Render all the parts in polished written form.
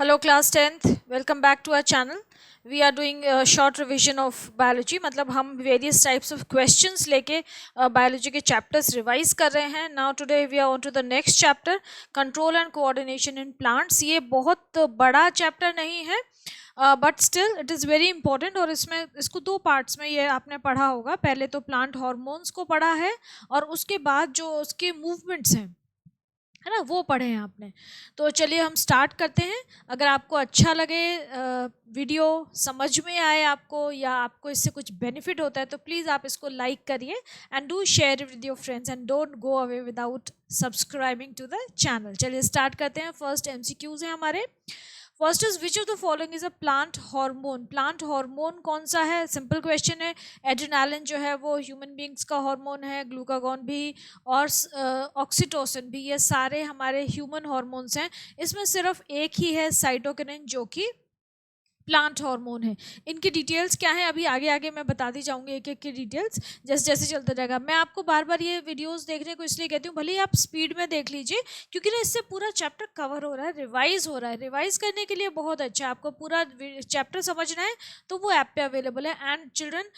Hello class 10th, welcome back to our channel. We are doing a short revision of biology. मतलब हम various types of questions लेके biology के chapters revise कर रहे हैं. Now today we are on to the next chapter, control and coordination in plants. ये बहुत बड़ा chapter नहीं है, but still it is very important. और इसमें इसको दो पार्ट्स में ये आपने पढ़ा होगा. पहले तो प्लांट हॉर्मोन्स को पढ़ा है और उसके बाद जो उसके मूवमेंट्स हैं, है ना, वो पढ़े हैं आपने. तो चलिए हम स्टार्ट करते हैं. अगर आपको अच्छा लगे, वीडियो समझ में आए आपको, या आपको इससे कुछ बेनिफिट होता है, तो प्लीज़ आप इसको लाइक करिए and do share with your friends and don't go away without subscribing to the channel. चलिए स्टार्ट करते हैं. फर्स्ट MCQs हैं हमारे. First is which of the following is a plant hormone. Plant hormone कौन सा है? Simple question है. Adrenaline जो है वो ह्यूमन बींग्स का हार्मोन है, ग्लूकागॉन भी और ऑक्सीटोसिन भी, ये सारे हमारे ह्यूमन हार्मोन्स हैं. इसमें सिर्फ एक ही है साइटोकिनिन जो कि प्लांट हार्मोन है. इनकी डिटेल्स क्या है अभी आगे आगे मैं बताती जाऊंगी, एक एक की डिटेल्स जैसे जैसे चलता जाएगा. मैं आपको बार बार ये वीडियोस देखने को इसलिए कहती हूँ, भले ही आप स्पीड में देख लीजिए, क्योंकि ना इससे पूरा चैप्टर कवर हो रहा है, रिवाइज हो रहा है. रिवाइज करने के लिए बहुत अच्छा है. आपको पूरा चैप्टर समझना है तो वो ऐप पे अवेलेबल है. एंड चिल्ड्रन,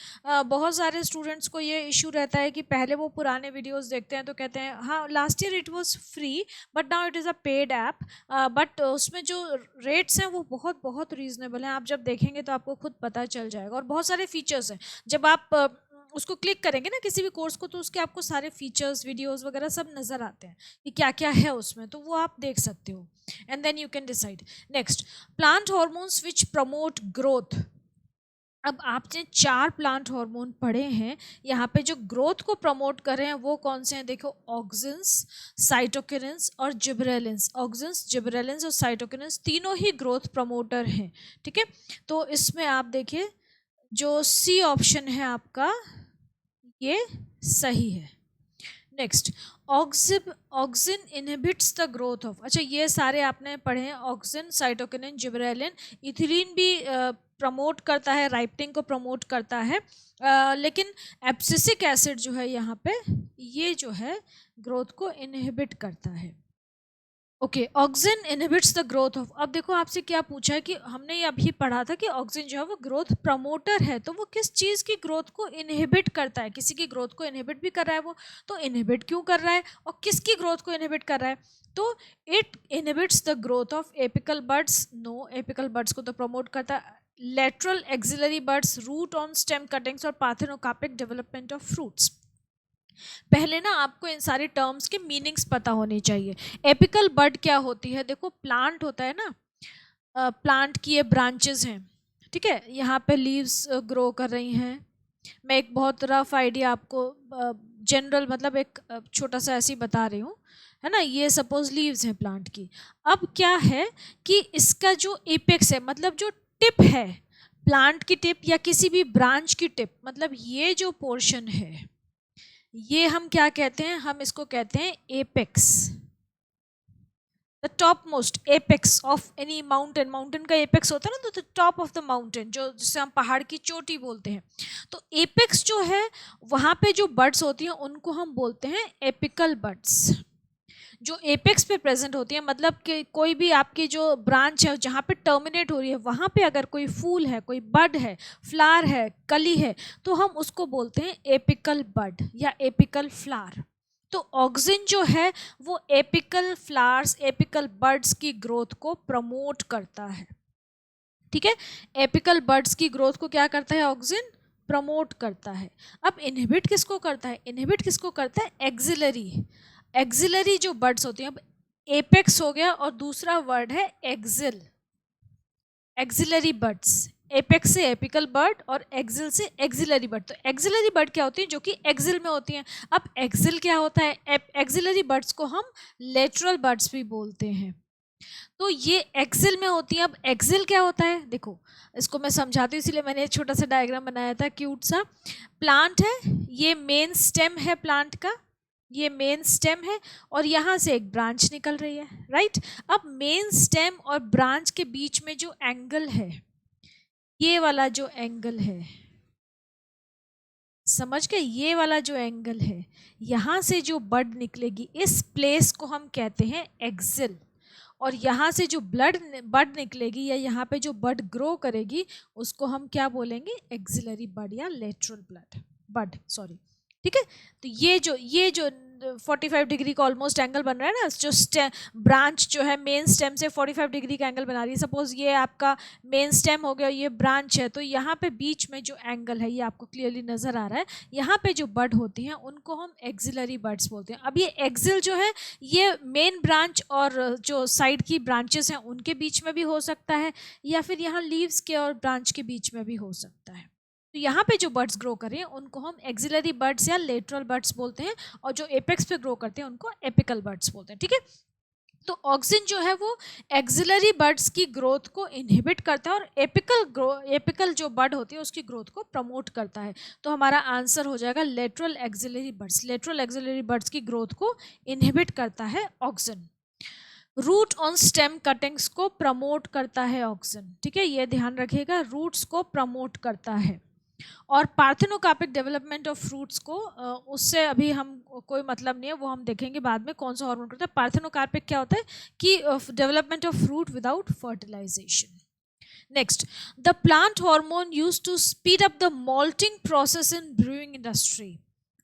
बहुत सारे स्टूडेंट्स को ये इशू रहता है कि पहले वो पुराने वीडियोज़ देखते हैं तो कहते हैं हाँ last year it was free but now it is a paid app. But उसमें जो रेट्स हैं वो बहुत बहुत रीज़नेबल हैं. आप जब देखेंगे तो आपको खुद पता चल जाएगा. और बहुत सारे फीचर्स हैं. जब आप उसको क्लिक करेंगे ना किसी भी कोर्स को, तो उसके आपको सारे फीचर्स, वीडियोस वगैरह सब नज़र आते हैं कि क्या क्या है उसमें, तो वो आप देख सकते हो and then you can decide. Next, plant hormones which promote growth. अब आपने 4 प्लांट हार्मोन पढ़े हैं. यहाँ पे जो ग्रोथ को प्रमोट कर रहे हैं वो कौन से हैं? देखो, ऑक्सिन्स, साइटोकिनिन्स और जिबरेलिन्स. ऑक्सिन्स, जिबरेलिन्स और साइटोकिनिन्स तीनों ही ग्रोथ प्रमोटर हैं. ठीक है, तो इसमें आप देखिए जो सी ऑप्शन है आपका ये सही है. Next, auxin inhibits the growth of. अच्छा, ये सारे आपने पढ़े हैं. Auxin, cytokinin, gibberellin. इथिलीन भी प्रमोट करता है, राइपनिंग को प्रमोट करता है. लेकिन एब्सिसिक एसिड जो है यहाँ पे, ये जो है ग्रोथ को इनहिबिट करता है. Okay, auxin inhibits the growth of. अब देखो आपसे क्या पूछा है कि हमने ये अभी पढ़ा था कि ऑक्सिन जो है वो ग्रोथ प्रमोटर है, तो वो किस चीज़ की ग्रोथ को इनहिबिट करता है? किसी की ग्रोथ को इनहिबिट भी कर रहा है वो, तो इनहिबिट क्यों कर रहा है और किसकी ग्रोथ को इनहिबिट कर रहा है? तो it inhibits the growth of apical buds. No, apical buds को तो प्रमोट करता है. Lateral axillary buds, root on stem cuttings और पार्थेनोकार्पिक डेवलपमेंट ऑफ फ्रूट्स. पहले ना आपको इन सारे टर्म्स के मीनिंग्स पता होने चाहिए. एपिकल बड क्या होती है? देखो, प्लांट होता है ना, प्लांट की ये ब्रांचेस हैं. ठीक है, यहाँ पे लीव्स ग्रो कर रही हैं. मैं एक बहुत रफ आइडिया आपको जनरल, मतलब एक छोटा सा ऐसे ही बता रही हूँ, है ना. ये सपोज लीव्स हैं प्लांट की. अब क्या है कि इसका जो एपेक्स है, मतलब जो टिप है, प्लांट की टिप या किसी भी ब्रांच की टिप, मतलब ये जो पोर्शन है, ये हम क्या कहते हैं? हम इसको कहते हैं apex. The top most apex of any mountain. Mountain का एपेक्स होता है ना, तो the top of the mountain, जो जिसे हम पहाड़ की चोटी बोलते हैं. तो एपेक्स जो है, वहाँ पे जो बर्ड्स होती हैं उनको हम बोलते हैं एपिकल बर्ड्स. जो एपेक्स पे प्रेजेंट होती है, मतलब कि कोई भी आपकी जो ब्रांच है जहाँ पे टर्मिनेट हो रही है, वहाँ पे अगर कोई फूल है, कोई बड है, फ्लावर है, कली है, तो हम उसको बोलते हैं एपिकल बड या एपिकल फ्लावर. तो ऑक्सिन जो है वो एपिकल फ्लावर्स, एपिकल बर्ड्स की ग्रोथ को प्रमोट करता है. ठीक है, एपिकल बर्ड्स की ग्रोथ को क्या करता है? ऑक्सिन प्रमोट करता है. अब इनहिबिट किसको करता है? इनहिबिट किसको करता है? एक्सिलरी. एक्सिलरी जो बर्ड्स होती हैं, अब एपेक्स हो गया और दूसरा वर्ड है एक्सिल. एक्सिलरी बर्ड्स, एपेक्स से एपिकल बर्ड और एक्सिल से एक्सिलरी बर्ड. तो एक्सिलरी बर्ड क्या होती है? जो कि एक्सिल में होती हैं. अब एक्सिल क्या होता है? एक्सिलरी बर्ड्स को हम लेटरल बर्ड्स भी बोलते हैं. तो ये एक्सिल में होती है. अब एक्सिल क्या होता है? देखो, इसको मैं समझाती हूँ, इसीलिए मैंने एक छोटा सा डायग्राम बनाया था क्यूट सा. प्लांट है, ये मेन स्टेम है प्लांट का, ये मेन स्टेम है और यहाँ से एक ब्रांच निकल रही है, राइट. अब मेन स्टेम और ब्रांच के बीच में जो एंगल है, ये वाला जो एंगल है, समझ गए? ये वाला जो एंगल है, यहाँ से जो बड निकलेगी, इस प्लेस को हम कहते हैं एक्सिल. और यहाँ से जो बड निकलेगी या यहाँ पे जो बड ग्रो करेगी उसको हम क्या बोलेंगे, एक्सिलरी बड या लेटरल बड सॉरी। ठीक है, तो ये जो 45 डिग्री का ऑलमोस्ट एंगल बन रहा है ना, जो ब्रांच जो है मेन स्टेम से 45 डिग्री का एंगल बना रही है। सपोज ये आपका मेन स्टेम हो गया, ये ब्रांच है, तो यहाँ पे बीच में जो एंगल है ये आपको क्लियरली नजर आ रहा है। यहाँ पे जो बड होती हैं उनको हम एक्सिलरी बड्स बोलते हैं। अब ये एक्सिल जो है ये मेन ब्रांच और जो साइड की ब्रांचेस हैं उनके बीच में भी हो सकता है, या फिर यहाँ लीव्स के और ब्रांच के बीच में भी हो सकता है। तो यहाँ पे जो बर्ड्स ग्रो करें उनको हम एक्सिलरी बर्ड्स या लेटरल बर्ड्स बोलते हैं, और जो एपेक्स पे ग्रो करते हैं उनको एपिकल बर्ड्स बोलते हैं। ठीक है, तो ऑक्सिन जो है वो एक्सिलरी बर्ड्स की ग्रोथ को इनहिबिट करता है और एपिकल जो बर्ड होती है उसकी ग्रोथ को प्रमोट करता है। तो हमारा आंसर हो जाएगा lateral axillary buds. Lateral axillary buds की ग्रोथ को इनहिबिट करता है auxin. Root on stem cuttings को प्रमोट करता है ऑक्सिन। ठीक है, ये ध्यान रखिएगा, रूट्स को प्रमोट करता है। और पार्थेनोकार्पिक डेवलपमेंट ऑफ फ्रूट्स को उससे अभी हम कोई मतलब नहीं है, वो हम देखेंगे बाद में कौन सा हार्मोन करता है। पार्थेनोकार्पिक क्या होता है कि development of fruit without fertilization. Next, the plant hormone used to speed up the malting process in brewing industry.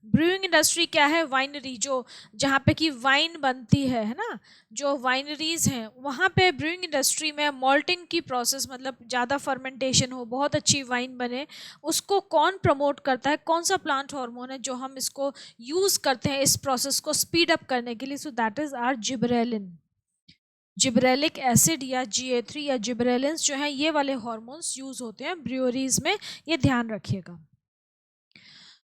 Brewing industry क्या है, वाइनरी, जो जहाँ पे कि वाइन बनती है ना, जो वाइनरीज हैं वहाँ पे ब्रूइंग इंडस्ट्री में मॉल्टिंग की प्रोसेस, मतलब ज़्यादा फर्मेंटेशन हो, बहुत अच्छी वाइन बने, उसको कौन प्रमोट करता है, कौन सा प्लांट हार्मोन है जो हम इसको यूज़ करते हैं इस प्रोसेस को स्पीड अप करने के लिए। So that is are gibberellin. Gibberellic acid या GA3 या जिब्रेलिन्स जो हैं ये वाले हार्मोन्स यूज़ होते हैं ब्रूअरीज में, ये ध्यान रखिएगा।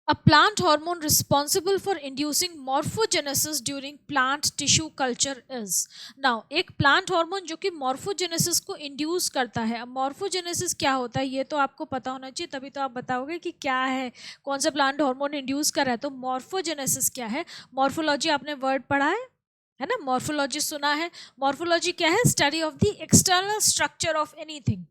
A plant hormone responsible for inducing morphogenesis during plant tissue culture is. Now, एक plant hormone जो कि morphogenesis को induce करता है। अब morphogenesis क्या होता है ये तो आपको पता होना चाहिए, तभी तो आप बताओगे कि क्या है, कौन सा plant hormone induce कर रहा है। तो morphogenesis क्या है, morphology आपने word पढ़ा है ना, morphology सुना है। morphology क्या है, study of the external structure of anything।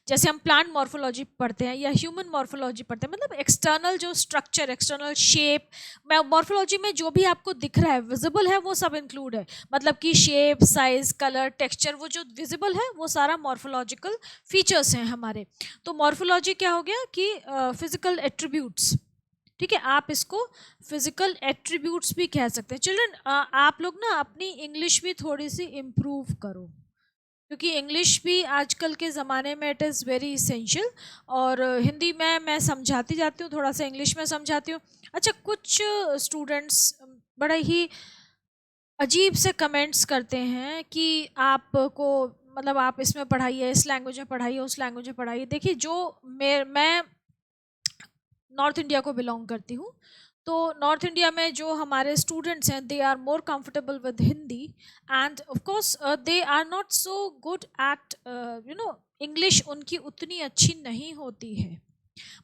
जैसे हम प्लांट मॉर्फोलॉजी पढ़ते हैं या ह्यूमन मॉर्फोलॉजी पढ़ते हैं, मतलब एक्सटर्नल जो स्ट्रक्चर, एक्सटर्नल शेप, मॉर्फोलॉजी में जो भी आपको दिख रहा है, विजिबल है, वो सब इंक्लूड है। मतलब कि शेप, साइज, कलर, टेक्सचर, वो जो विजिबल है वो सारा मॉर्फोलॉजिकल फीचर्स हैं हमारे। तो मॉर्फोलॉजी क्या हो गया कि फिजिकल एट्रीब्यूट्स। ठीक है, आप इसको फिजिकल एट्रीब्यूट्स भी कह सकते हैं। चिल्ड्रन, आप लोग ना अपनी इंग्लिश भी थोड़ी सी इम्प्रूव करो, क्योंकि इंग्लिश भी आजकल के ज़माने में इट इज़ वेरी इसेंशियल। और हिंदी में मैं समझाती जाती हूँ, थोड़ा सा इंग्लिश में समझाती हूँ। अच्छा, कुछ स्टूडेंट्स बड़े ही अजीब से कमेंट्स करते हैं कि आपको, मतलब आप इसमें पढ़ाइए, इस लैंग्वेज में पढ़ाइए, उस लैंग्वेज में पढ़ाइए। देखिए, जो मैं नॉर्थ इंडिया को बिलोंग करती हूँ, तो नॉर्थ इंडिया में जो हमारे स्टूडेंट्स हैं they are more comfortable with Hindi, and of course they are not so good at English, उनकी उतनी अच्छी नहीं होती है।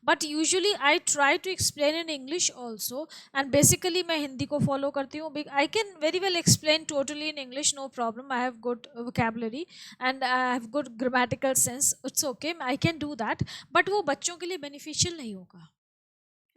But usually I try to explain in English also, and basically मैं हिंदी को फॉलो करती हूँ। I can very well explain totally in English, no problem, I have good vocabulary and I have good grammatical sense, it's okay, I can do that. But वो बच्चों के लिए beneficial नहीं होगा,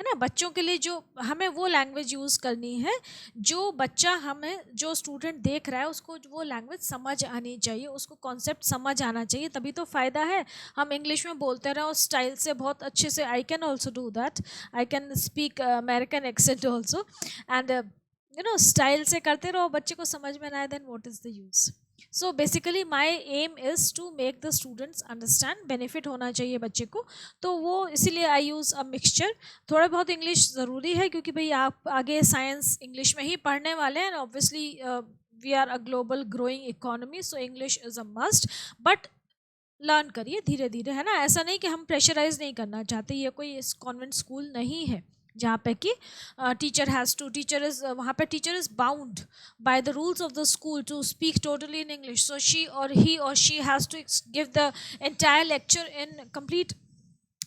है ना। बच्चों के लिए जो हमें वो लैंग्वेज यूज़ करनी है, जो बच्चा, हमें जो स्टूडेंट देख रहा है उसको वो लैंग्वेज समझ आनी चाहिए, उसको कॉन्सेप्ट समझ आना चाहिए, तभी तो फ़ायदा है। हम इंग्लिश में बोलते रहे और स्टाइल से बहुत अच्छे से, I can also do that, I can speak American accent also, and style से करते रहो, बच्चे को समझ में ना आए, then what is the use. So basically my aim is to make the students understand, benefit होना चाहिए बच्चे को, तो वो इसीलिए आई यूज़ अ मिक्सचर। थोड़ा बहुत इंग्लिश ज़रूरी है, क्योंकि भाई आप आगे साइंस इंग्लिश में ही पढ़ने वाले हैं, obviously we are a global growing economy, so English is a must. But learn करिए धीरे धीरे, है ना। ऐसा नहीं कि हम प्रेशराइज नहीं करना चाहते, ये कोई कॉन्वेंट स्कूल नहीं है जहाँ पे कि टीचर इज, वहाँ पे teacher is bound by the rules of the school to speak totally in English. So he और she has to give the entire lecture in complete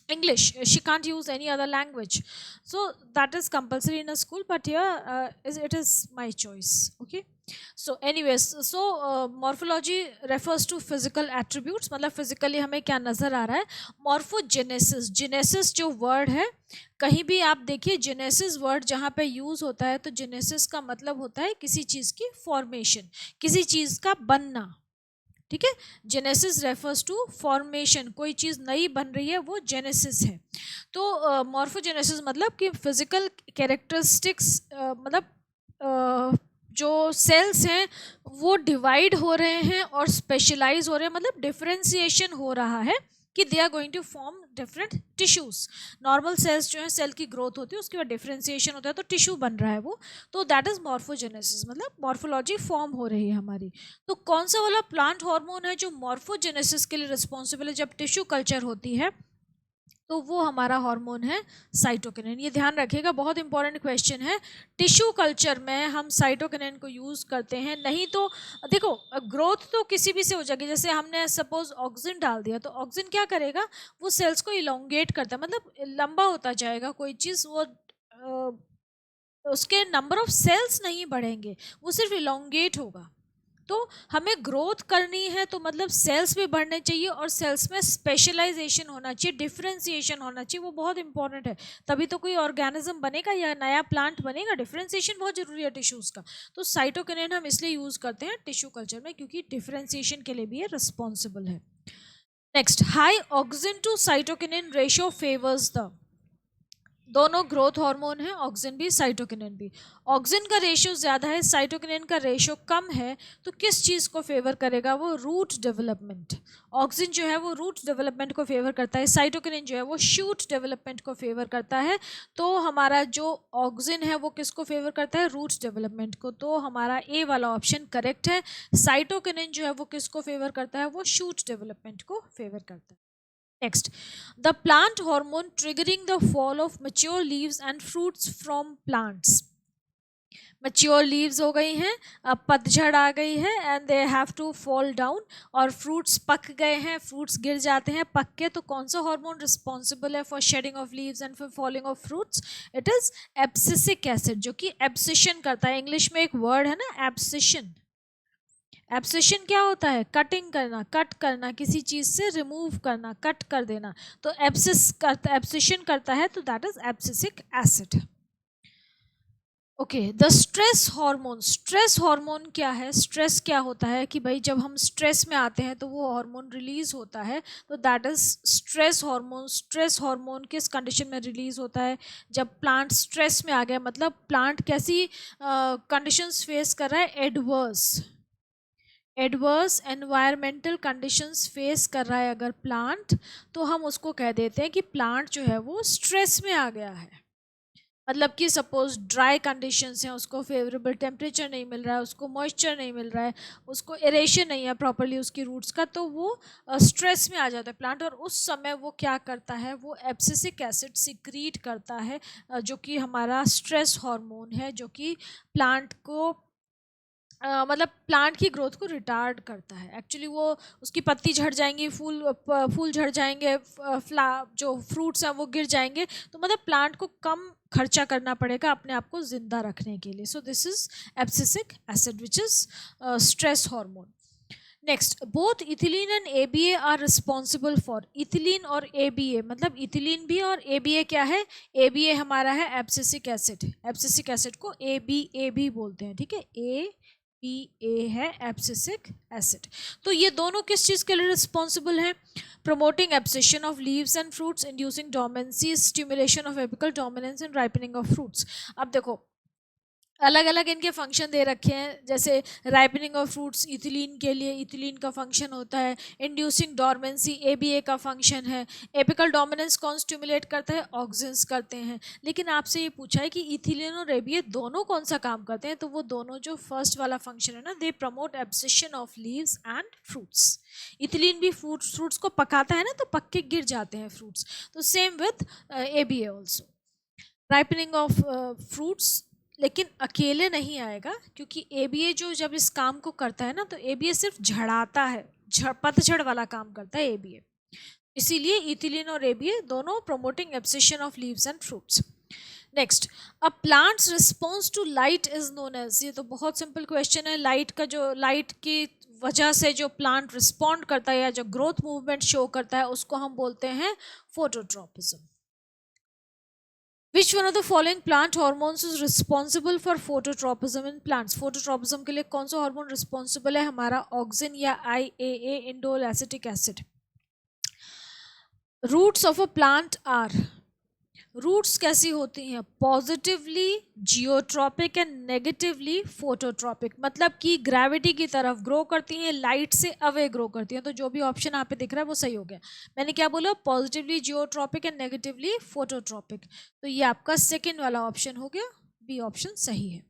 English. She can't use any other language. So that is compulsory in a school, but here it is my choice. Okay. So anyways, so morphology refers to physical attributes, मतलब physically हमें क्या नज़र आ रहा है। morphogenesis, genesis जो word है, कहीं भी आप देखिए genesis word जहाँ पे यूज़ होता है, तो genesis का मतलब होता है किसी चीज़ की formation, किसी चीज़ का बनना। ठीक है। जेनेसिस रेफर्स टू फॉर्मेशन, कोई चीज़ नई बन रही है वो जेनेसिस है। तो मॉर्फोजेनेसिस मतलब कि फिजिकल कैरेक्टरिस्टिक्स, मतलब जो सेल्स हैं वो डिवाइड हो रहे हैं और स्पेशलाइज हो रहे हैं, मतलब डिफरेंशिएशन हो रहा है कि they are going to form different tissues. Normal cells जो है, सेल की ग्रोथ होती है, उसके बाद डिफरेंशिएशन होता है तो टिश्यू बन रहा है वो, तो दैट इज मॉर्फोजेनेसिस, मतलब मॉर्फोलॉजी फॉर्म हो रही है हमारी। तो कौन सा वाला प्लांट हार्मोन है जो मॉर्फोजेनेसिस के लिए रिस्पॉन्सिबल है जब टिश्यू कल्चर होती है? तो वो हमारा हार्मोन है साइटोकिनिन। ये ध्यान रखिएगा, बहुत इंपॉर्टेंट क्वेश्चन है। टिश्यू कल्चर में हम साइटोकिनिन को यूज़ करते हैं, नहीं तो देखो ग्रोथ तो किसी भी से हो जाएगी। जैसे हमने सपोज ऑक्सिन डाल दिया तो ऑक्सिन क्या करेगा, वो सेल्स को इलोंगेट करता है, मतलब लंबा होता जाएगा कोई चीज़, वो उसके नंबर ऑफ सेल्स नहीं बढ़ेंगे, वो सिर्फ इलोंगेट होगा। तो हमें ग्रोथ करनी है तो मतलब सेल्स भी बढ़ने चाहिए और सेल्स में स्पेशलाइजेशन होना चाहिए, डिफरेंशिएशन होना चाहिए, वो बहुत इंपॉर्टेंट है। तभी तो कोई ऑर्गेनिज्म बनेगा या नया प्लांट बनेगा, डिफरेंशिएशन बहुत जरूरी है टिश्यूज का। तो साइटोकिनिन हम इसलिए यूज करते हैं टिश्यू कल्चर में क्योंकि डिफरेंशिएशन के लिए भी ये रिस्पॉन्सिबल है। Next, high auxin to cytokinin ratio favours the, दोनों ग्रोथ हार्मोन है, ऑक्सिन भी साइटोकिनिन भी। ऑक्सिन का रेशियो ज़्यादा है, साइटोकिनिन का रेशियो कम है, तो किस चीज़ को फेवर करेगा? वो रूट डेवलपमेंट। ऑक्सिन जो है वो रूट डेवलपमेंट को फेवर करता है, साइटोकिनिन जो है वो शूट डेवलपमेंट को फेवर करता है। तो हमारा जो ऑक्सिन है वो किसको फेवर करता है? रूट डेवलपमेंट को। तो हमारा ए वाला ऑप्शन करेक्ट है। साइटोकिनिन जो है वो किसको फेवर करता है? वो शूट डेवलपमेंट को फेवर करता है। Next, the plant hormone triggering the fall of mature leaves and fruits from plants. Mature leaves हो गई हैं, अब पतझड़ आ गई है and they have to fall down, और फ्रूट्स पक गए हैं, फ्रूट्स गिर जाते हैं पक के। तो कौन सा हार्मोन रिस्पॉन्सिबल है for shedding of leaves and for falling of fruits? It is abscisic acid, जो कि एब्सिशन करता है। इंग्लिश में एक वर्ड है ना, एब्सिशन। एब्सिशन क्या होता है? कटिंग करना, कट करना, किसी चीज से रिमूव करना, कट कर देना। तो एब्सिशन करता है, तो that is abscisic acid. Okay, the stress hormone. Stress hormone क्या है? स्ट्रेस क्या होता है कि भाई जब हम स्ट्रेस में आते हैं तो वो हार्मोन रिलीज होता है, तो that is stress hormone. Stress hormone किस कंडीशन में रिलीज होता है? जब प्लांट स्ट्रेस में आ गया, मतलब प्लांट कैसी कंडीशंस फेस कर रहा है? एडवर्स एनवायरमेंटल कंडीशंस फेस कर रहा है अगर प्लांट, तो हम उसको कह देते हैं कि प्लांट जो है वो स्ट्रेस में आ गया है। मतलब कि सपोज ड्राई कंडीशंस हैं, उसको फेवरेबल टेम्परेचर नहीं मिल रहा है, उसको मॉइस्चर नहीं मिल रहा है, उसको एरेशन नहीं है प्रॉपर्ली उसकी रूट्स का, तो वो स्ट्रेस में आ जाता है प्लांट, और उस समय वो क्या करता है? वो एब्सिसिक एसिड सिक्रीट करता है, जो कि हमारा स्ट्रेस हार्मोन है, जो कि प्लांट को मतलब प्लांट की ग्रोथ को रिटार्ड करता है। एक्चुअली वो उसकी पत्ती झड़ जाएंगी, फूल झड़ जाएंगे, जो फ्रूट्स हैं वो गिर जाएंगे, तो मतलब प्लांट को कम खर्चा करना पड़ेगा अपने आप को जिंदा रखने के लिए। So this is abscisic acid which is stress hormone. Next, both ethylene and ABA are responsible for. Ethylene और एबीए, मतलब इथिलीन भी और एबीए क्या है? एबीए हमारा है एब्सिसिक एसिड। एब्सिसिक एसिड को एबीए भी बोलते हैं, ठीक है। ए है एब्सिसिक एसिड। तो ये दोनों किस चीज़ के लिए रिस्पॉन्सिबल हैं? Promoting abscission of leaves and fruits, inducing dormancy, stimulation of apical dominance and ripening of fruits. अब देखो अलग अलग इनके फंक्शन दे रखे हैं। जैसे राइपनिंग ऑफ फ्रूट्स इथिलीन के लिए, इथिलीन का फंक्शन होता है। इंड्यूसिंग डॉर्मेंसी एबीए का फंक्शन है। एपिकल डोमिनेंस कौन स्टिमुलेट करता है? ऑक्सिन्स करते हैं। लेकिन आपसे ये पूछा है कि इथिलीन और एबीए दोनों कौन सा काम करते हैं, तो वो दोनों जो फर्स्ट वाला फंक्शन है ना, they promote abscission of leaves and fruits. Ethylene भी फ्रूट्स को पकाता है ना, तो पक के गिर जाते हैं फ्रूट्स। तो same with ABA also. Ripening of fruits लेकिन अकेले नहीं आएगा, क्योंकि एबीए जो जब इस काम को करता है ना, तो एबीए सिर्फ झड़ाता है, पतझड़ वाला काम करता है एबीए। इसीलिए इथिलीन और एबीए दोनों promoting abscission of leaves and fruits. Next, a plants response to light is known as. ये तो बहुत सिंपल क्वेश्चन है। लाइट का जो, लाइट की वजह से जो प्लांट रिस्पॉन्ड करता है या जो ग्रोथ मूवमेंट शो करता है, उसको हम बोलते हैं phototropism. Which one of the following plant hormones is responsible for phototropism in plants? Phototropism के लिए कौन सा हार्मोन रिस्पॉन्सिबल है? हमारा ऑक्सिन या IAA, indole acetic acid. Roots of a plant are, roots कैसी होती हैं? Positively geotropic and negatively phototropic, मतलब कि ग्रेविटी की तरफ ग्रो करती हैं, लाइट से अवे ग्रो करती हैं. तो जो भी ऑप्शन यहाँ पे दिख रहा है वो सही हो गया. मैंने क्या बोला? Positively geotropic and negatively phototropic. तो ये आपका सेकेंड वाला ऑप्शन हो गया, बी ऑप्शन सही है.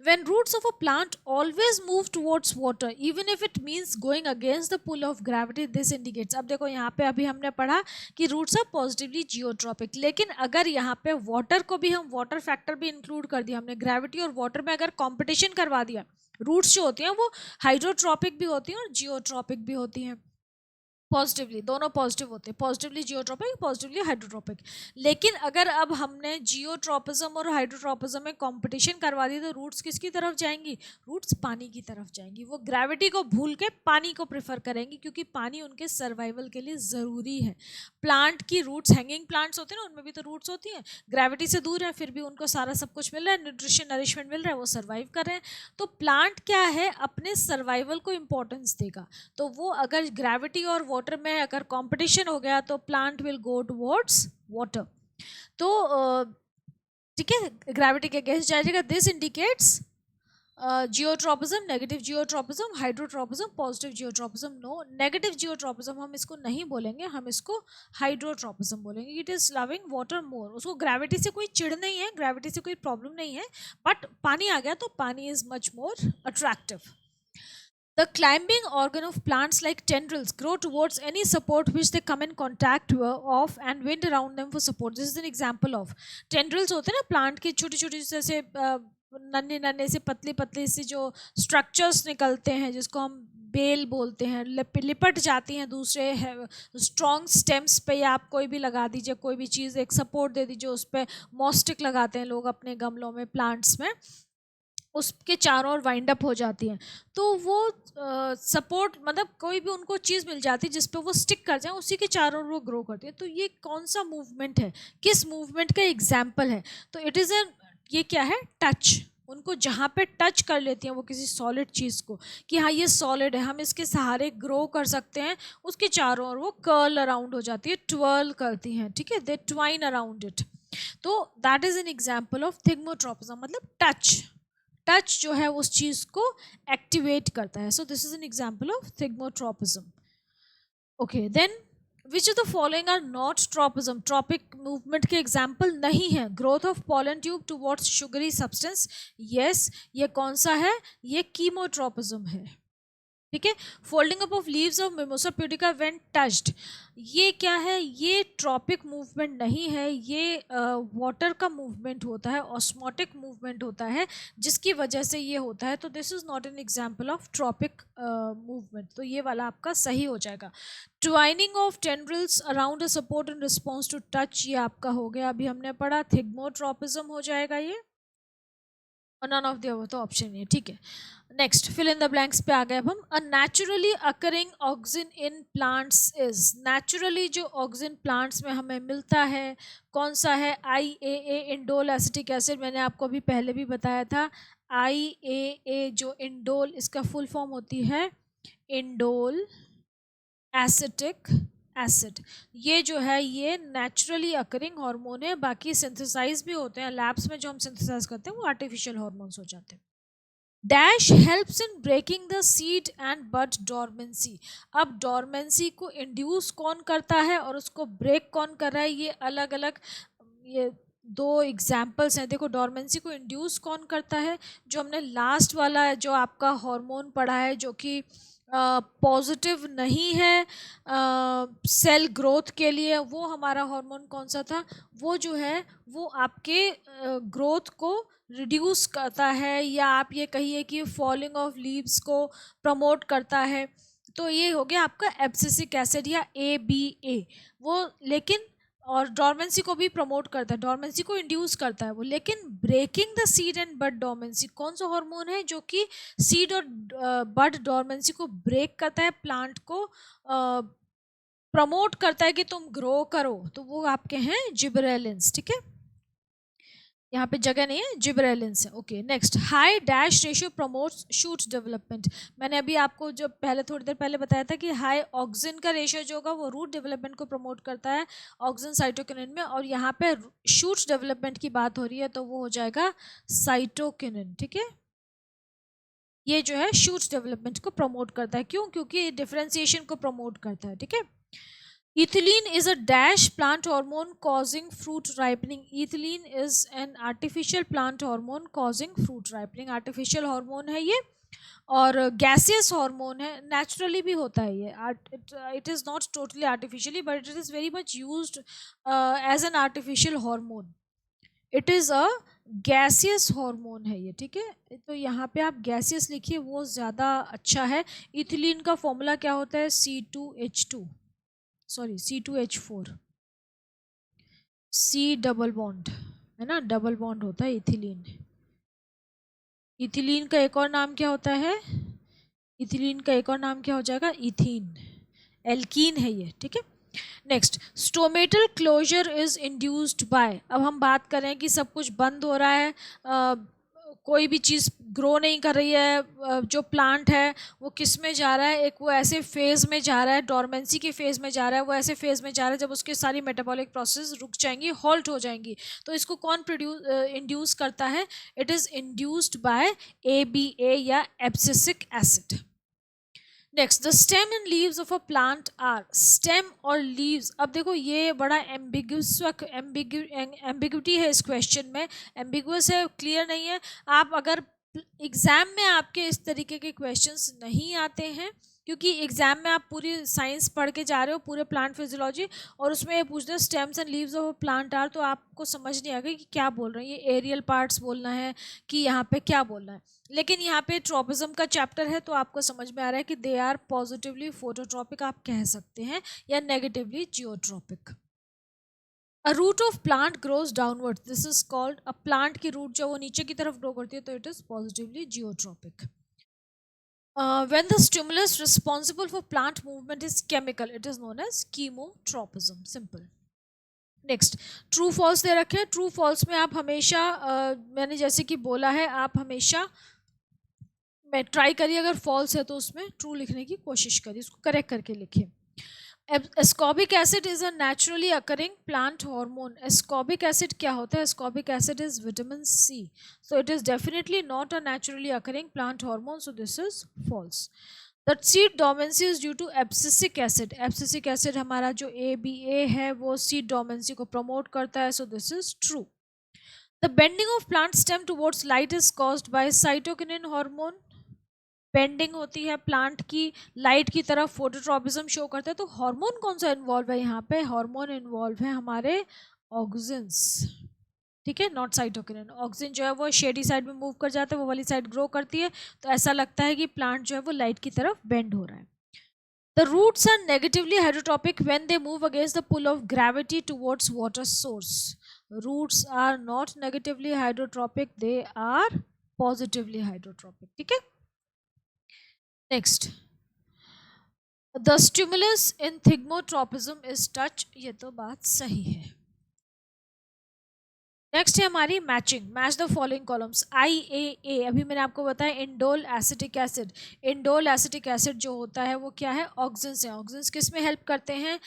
When roots of a plant always move towards water, even if it means going against the pull of gravity, this indicates. अब देखो यहाँ पे अभी हमने पढ़ा कि roots are positively geotropic, लेकिन अगर यहाँ पे water को भी हम water factor भी include कर दिया हमने, gravity और water में अगर competition करवा दिया, roots जो होती हैं वो hydrotropic भी होती हैं और geotropic भी होती हैं. पॉजिटिवली, दोनों पॉजिटिव होते हैं, पॉजिटिवली जियोट्रॉपिक, पॉजिटिवली हाइड्रोट्रॉपिक. लेकिन अगर अब हमने जियोट्रॉपिज्म और हाइड्रोट्रॉपिज्म में कंपटीशन करवा दी तो रूट्स किसकी तरफ जाएंगी? रूट्स पानी की तरफ जाएंगी. वो ग्रेविटी को भूल के पानी को प्रेफर करेंगी क्योंकि पानी उनके सर्वाइवल के लिए ज़रूरी है. प्लांट की रूट्स, हैंगिंग प्लांट्स होते हैं ना, उनमें भी तो रूट्स होती हैं, ग्रेविटी से दूर है फिर भी उनको सारा सब कुछ मिल रहा है, न्यूट्रिशन नरिशमेंट मिल रहा है, वो सर्वाइव कर रहे हैं. तो प्लांट क्या है, अपने सर्वाइवल को इंपॉर्टेंस देगा. तो वो अगर ग्रेविटी और वाटर में अगर कंपटीशन हो गया तो plant will go towards water. तो ठीक है, ग्रेविटी के अगेंस्ट जाएगा. This indicates geotropism, negative geotropism, hydrotropism, positive geotropism. No, negative geotropism हम इसको नहीं बोलेंगे, हम इसको हाइड्रोट्रॉपिज्म बोलेंगे. It is loving water more. उसको ग्रेविटी से कोई चिढ़ नहीं है, ग्रेविटी से कोई प्रॉब्लम नहीं है, बट पानी आ गया तो पानी is much more attractive. The climbing organ of plants like tendrils grow towards any support which they come in contact of and wind around them for support. This is an example of. Tendrils होते हैं ना plant के, छोटे छोटे जैसे नन्हे नन्हे से पतली पतली से जो स्ट्रक्चर्स निकलते हैं जिसको हम बेल बोलते हैं, लिपट जाती हैं दूसरे स्ट्रॉन्ग स्टेम्स पे, या आप कोई भी लगा दीजिए, कोई भी चीज़ एक सपोर्ट दे दीजिए उस पर. मॉस्टिक लगाते हैं लोग अपने गमलों में, प्लांट्स में, उसके चारों ओर वाइंड अप हो जाती हैं. तो वो सपोर्ट, मतलब कोई भी उनको चीज़ मिल जाती है जिस पे वो स्टिक कर जाए, उसी के चारों ओर वो ग्रो करती है. तो ये कौन सा मूवमेंट है, किस मूवमेंट का एग्जाम्पल है? तो इट इज़ ए, ये क्या है? टच. उनको जहाँ पे टच कर लेती हैं वो किसी सॉलिड चीज़ को, कि हाँ ये सॉलिड है, हम इसके सहारे ग्रो कर सकते हैं, उसके चारों ओर वो कर्ल अराउंड हो जाती है, ट्वर्ल करती हैं. ठीक है, दे ट्वाइन अराउंड इट. तो that is an example of thigmotropism, मतलब टच. टच जो है उस चीज़ को एक्टिवेट करता है. So this is an example of thigmotropism. Okay, then which of the following are not tropism? Tropic movement के एग्जाम्पल नहीं है. Growth of pollen tube towards sugary substance, yes. ये कौन सा है? ये कीमोट्रोपिज्म है. ठीक है. Folding up of leaves of mimosa pudica when touched, ये क्या है? ये ट्रॉपिक मूवमेंट नहीं है, ये वाटर का मूवमेंट होता है, ऑस्मोटिक मूवमेंट होता है, जिसकी वजह से ये होता है. तो this is not an example of tropic movement. तो ये वाला आपका सही हो जाएगा. Twining of tendrils around a support in response to touch, ये आपका हो गया, अभी हमने पढ़ा. थिग्मोट्रोपिज्म हो जाएगा ये, और नन ऑफ द अबव तो ऑप्शन है. ठीक है, next fill in the blanks पे आ गए अब हम. A naturally occurring auxin in plants is, naturally जो ऑक्सिन प्लांट्स में हमें मिलता है कौन सा है? IAA, indole acetic acid. मैंने आपको अभी पहले भी बताया था, IAA जो इंडोल, इसका फुल फॉर्म होती है इंडोल एसिटिक एसिड. ये जो है ये नेचुरली अकरिंग हार्मोन है. बाकी सिंथेसाइज भी होते हैं लैब्स में, जो हम सिंथेसाइज करते हैं वो आर्टिफिशियल हार्मोन्स हो जाते हैं. Dash helps in breaking the seed and bud dormancy. अब डॉर्मेंसी को इंड्यूस कौन करता है और उसको ब्रेक कौन कर रहा है? ये अलग अलग, ये दो एग्जाम्पल्स हैं. देखो, डॉर्मेंसी को इंड्यूस कौन करता है? जो हमने लास्ट वाला जो आपका हार्मोन पढ़ा है, जो कि पॉजिटिव नहीं है सेल ग्रोथ के लिए, वो हमारा हार्मोन कौन सा था? वो जो है वो आपके ग्रोथ को रिड्यूस करता है, या आप ये कहिए कि फॉलिंग ऑफ लीव्स को प्रमोट करता है. तो ये हो गया आपका एब्सिसिक एसिड या ABA. वो लेकिन, और डॉर्मेंसी को भी प्रमोट करता है, डॉर्मेंसी को इंड्यूस करता है वो. लेकिन breaking the seed and bud dormancy, कौन सा हार्मोन है जो कि सीड और बड डॉर्मेंसी को ब्रेक करता है, प्लांट को प्रमोट करता है कि तुम ग्रो करो? तो वो आपके हैं जिबरेलिन्स. ठीक है. यहाँ पे जगह नहीं है, जिबरेलिन्स है। Okay next, high dash ratio promotes shoot development. मैंने अभी आपको जो पहले थोड़ी देर पहले बताया था कि हाई ऑक्सिन का रेशियो जो होगा वो रूट डेवलपमेंट को प्रमोट करता है ऑक्सिन साइटोकिनिन में, और यहाँ पे शूट डेवलपमेंट की बात हो रही है तो वो हो जाएगा साइटोकिनिन। ठीक है, ये जो है शूट डेवलपमेंट को प्रमोट करता है। क्यों? क्योंकि डिफरेंशिएशन को प्रमोट करता है। ठीक है, ethylene is a dash plant hormone causing fruit ripening. Ethylene is an artificial plant hormone causing fruit ripening. artificial hormone है ये, और gaseous hormone है, naturally भी होता है ये। it is not totally artificially but it is very much used as an artificial hormone. it is a gaseous hormone है ये। ठीक है, तो यहाँ पे आप gaseous लिखिए, वो ज़्यादा अच्छा है। इथिलीन का फॉर्मूला क्या होता है? C2H2, sorry C2H4, C double bond है ना, डबल बॉन्ड होता है इथिलीन। इथिलीन का एक और नाम क्या होता है? इथिलीन का एक और नाम क्या हो जाएगा? इथीन, एल्कीन है ये। ठीक है, next, stomatal closure is induced by. अब हम बात करें कि सब कुछ बंद हो रहा है, कोई भी चीज़ ग्रो नहीं कर रही है, जो प्लांट है वो किस में जा रहा है? एक वो ऐसे फेज़ में जा रहा है, डॉर्मेंसी के फेज़ में जा रहा है, वो ऐसे फेज़ में जा रहा है जब उसकी सारी मेटाबॉलिक प्रोसेस रुक जाएंगी, हॉल्ट हो जाएंगी। तो इसको कौन इंड्यूस करता है? It is induced by ABA या abscisic acid. Next, the stem and leaves of a plant are. Stem और लीव्स, अब देखो ये बड़ा एम्बिग्यूटी है इस क्वेश्चन में, एम्बिगुअस है, क्लियर नहीं है। आप अगर एग्जाम में आपके इस तरीके के क्वेश्चंस नहीं आते हैं, क्योंकि एग्जाम में आप पूरी साइंस पढ़ के जा रहे हो, पूरे प्लांट फिजियोलॉजी, और उसमें ये पूछते हैं stems and leaves of plant are, तो आपको समझ नहीं आएगा कि क्या बोल रहे हैं, ये एरियल पार्ट्स बोलना है कि यहाँ पे क्या बोलना है। लेकिन यहाँ पे ट्रॉपिज्म का चैप्टर है तो आपको समझ में आ रहा है कि दे आर पॉजिटिवली फोटोट्रॉपिक आप कह सकते हैं, या negatively geotropic. A root of plant grows downward, this is called, a plant की रूट जो वो नीचे की तरफ ग्रो करती है तो it is positively geotropic. When the stimulus responsible for plant movement is chemical, it is known as chemotropism. Simple. Next, true false दे रखे हैं। ट्रू फॉल्स में आप हमेशा मैंने जैसे कि बोला है, आप हमेशा मैं ट्राई करिए, अगर फॉल्स है तो उसमें ट्रू लिखने की कोशिश करिए, उसको करेक्ट करके लिखिए। Ascorbic acid is a naturally occurring plant hormone. Ascorbic acid क्या होता है? Ascorbic acid is vitamin C, so it is definitely not a naturally occurring plant hormone, so this is false. The seed dormancy is due to abscisic acid. Abscisic acid हमारा जो ABA है वो seed dormancy को promote करता है, so this is true. The bending of plant stem towards light is caused by cytokinin hormone. Bending होती है plant की लाइट की तरफ, फोटोट्रॉपिज्म शो करता है, तो हार्मोन कौन सा इन्वॉल्व है यहाँ पे? हार्मोन इन्वॉल्व है हमारे ऑक्सिन्स। ठीक है, नॉट साइटोकिनिन। ऑक्सिन जो है वो शेडी साइड में मूव कर जाता है, वो वाली साइड ग्रो करती है, तो ऐसा लगता है कि प्लांट जो है वो लाइट की तरफ बेंड हो रहा है। The roots are negatively hydrotropic when they move against the pull of gravity towards water source. Roots are not negatively hydrotropic, they are positively hydrotropic. ठीक है, next, the stimulus in thigmotropism is touch. ये तो बात सही है। Next है हमारी matching. Match the following columns. IAA, अभी मैंने आपको बताया indole acetic acid. Indole acetic acid जो होता है वो क्या है? ऑक्सिन्स है। ऑक्सिन्स किस में हेल्प करते हैं?